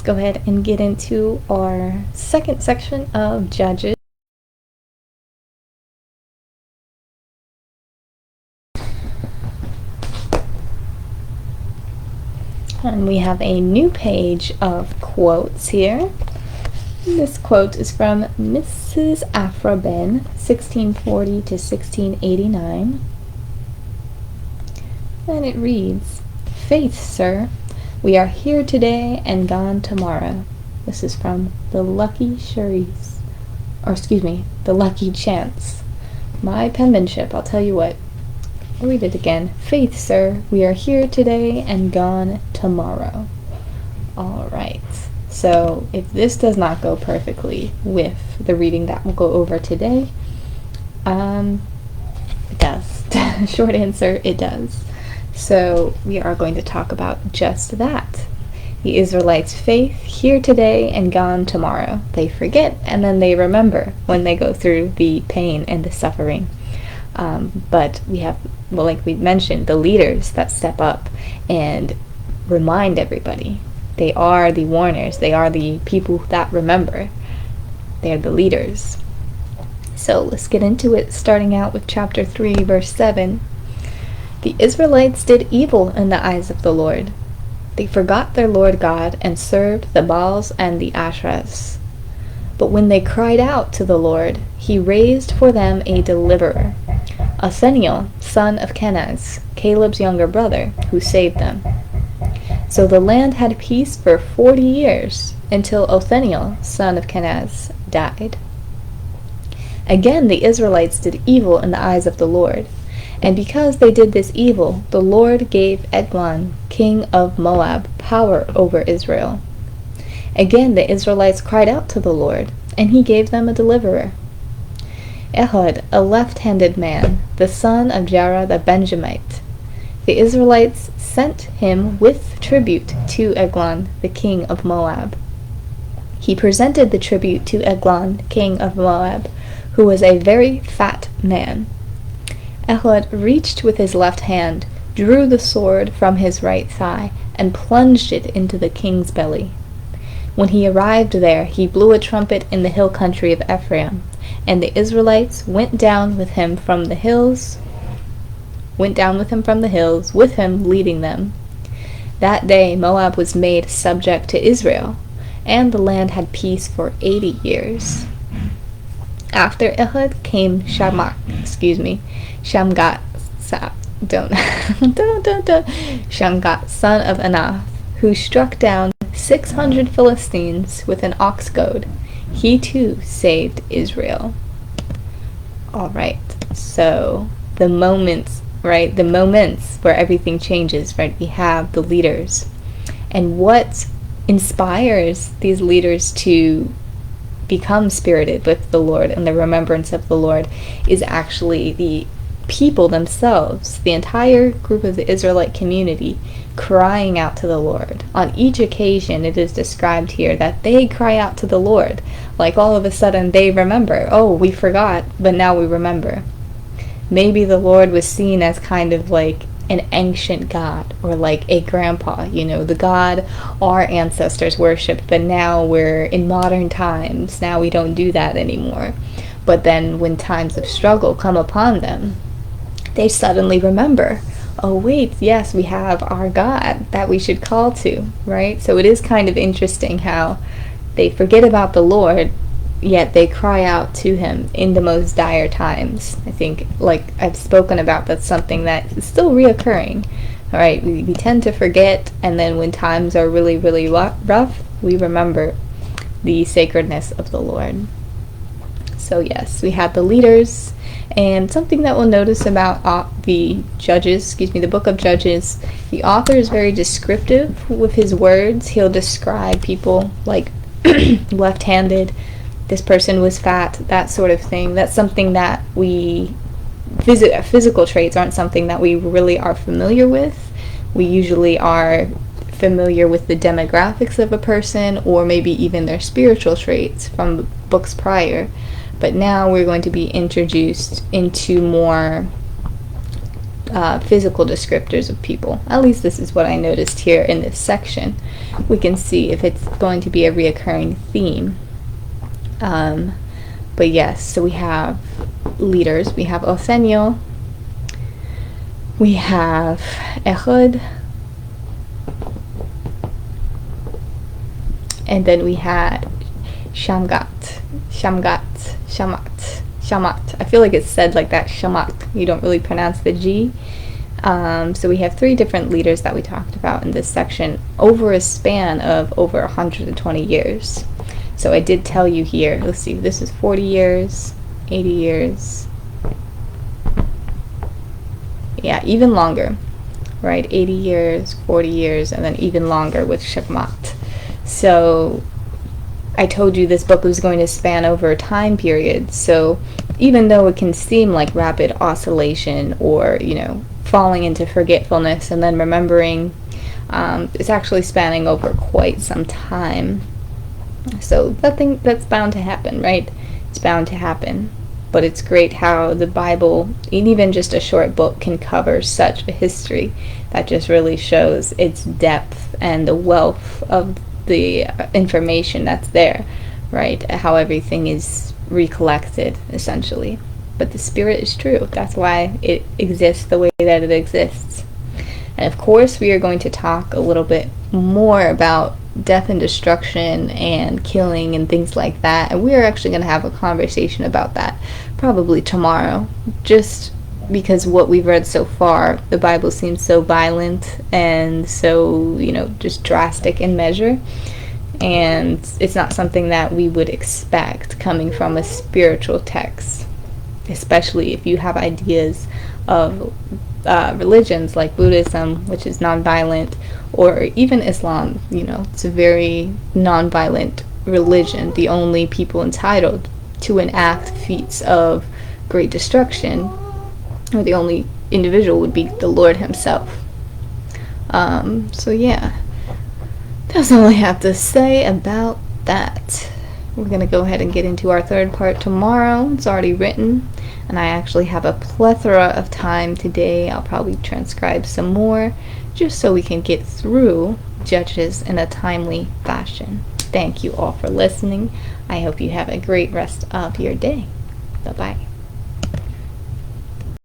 go ahead and get into our second section of Judges. And we have a new page of quotes here. This quote is from Mrs. Ephraim, 1640 to 1689. And it reads, "Faith, sir, we are here today and gone tomorrow." This is from the Lucky Cherise, the Lucky Chance. My penmanship, I'll tell you what. I'll read it again. "Faith, sir, we are here today and gone tomorrow." All right. So if this does not go perfectly with the reading that we'll go over today, it does. Short answer, it does. So we are going to talk about just that. The Israelites' faith, here today and gone tomorrow. They forget and then they remember when they go through the pain and the suffering. But we have, well, like we mentioned, the leaders that step up and remind everybody. They are the warners. They are the people that remember. They are the leaders. So let's get into it, starting out with chapter 3, verse 7. "The Israelites did evil in the eyes of the Lord. They forgot their Lord God and served the Baals and the Asherahs. But when they cried out to the Lord, he raised for them a deliverer, Othniel, son of Kenaz, Caleb's younger brother, who saved them. So the land had peace for 40 years, until Othniel, son of Kenaz, died. Again the Israelites did evil in the eyes of the Lord, and because they did this evil, the Lord gave Eglon, king of Moab, power over Israel. Again the Israelites cried out to the Lord, and he gave them a deliverer, Ehud, a left-handed man, the son of Gera the Benjamite. The Israelites sent him with tribute to Eglon, the king of Moab. He presented the tribute to Eglon, king of Moab, who was a very fat man. Ehud reached with his left hand, drew the sword from his right thigh, and plunged it into the king's belly. When he arrived there, he blew a trumpet in the hill country of Ephraim, and the Israelites went down with him from the hills, with him leading them. That day Moab was made subject to Israel, and the land had peace for 80 years. After Ehud came Shamgat, Shamgat, son of Anath, who struck down 600 Philistines with an oxgoad. He too saved Israel. All right, so the moments where everything changes, right? We have the leaders. And what inspires these leaders to become spirited with the Lord and the remembrance of the Lord is actually the people themselves, the entire group of the Israelite community crying out to the Lord. On each occasion it is described here that they cry out to the Lord, like all of a sudden they remember, oh, we forgot, but now we remember. Maybe the Lord was seen as kind of like an ancient god, or like a grandpa, the God our ancestors worshipped, but now we're in modern times. Now we don't do that anymore. But then when times of struggle come upon them, they suddenly remember, oh wait, yes, we have our God that we should call to, right? So it is kind of interesting how they forget about the Lord, yet they cry out to him in the most dire times. I think, like I've spoken about, that's something that is still reoccurring. All right, we tend to forget, and then when times are really, really rough, we remember the sacredness of the Lord. So yes, we have the leaders, and something that we'll notice about the book of Judges, the author is very descriptive with his words. He'll describe people like left-handed, this person was fat, that sort of thing. That's something that physical traits aren't something that we really are familiar with. We usually are familiar with the demographics of a person, or maybe even their spiritual traits from books prior. But now we're going to be introduced into more physical descriptors of people. At least this is what I noticed here in this section. We can see if it's going to be a reoccurring theme. But yes, so we have leaders. We have Othniel. We have Ehud. And then we had Shamgat. I feel like it's said like that, Shamat. You don't really pronounce the G. So we have 3 different leaders that we talked about in this section over a span of over 120 years. So I did tell you here, let's see, this is 40 years, 80 years. Yeah, even longer, right? 80 years, 40 years, and then even longer with Shamgat. So I told you this book was going to span over a time period. So even though it can seem like rapid oscillation or, falling into forgetfulness and then remembering, it's actually spanning over quite some time. So that's bound to happen, right? It's bound to happen. But it's great how the Bible, even just a short book, can cover such a history that just really shows its depth and the wealth of the information that's there, right? How everything is recollected, essentially. But the Spirit is true. That's why it exists the way that it exists. And of course, we are going to talk a little bit more about death and destruction and killing and things like that. And we are actually going to have a conversation about that probably tomorrow. Just because what we've read so far, the Bible seems so violent and so, just drastic in measure. And it's not something that we would expect coming from a spiritual text, especially if you have ideas of religions like Buddhism, which is nonviolent, or even Islam. It's a very nonviolent religion. The only people entitled to enact feats of great destruction, or the only individual, would be the Lord himself. So yeah, that's all I have to say about that. We're going to go ahead and get into our 3rd part tomorrow. It's already written, and I actually have a plethora of time today. I'll probably transcribe some more, just so we can get through Judges in a timely fashion. Thank you all for listening. I hope you have a great rest of your day. Bye-bye.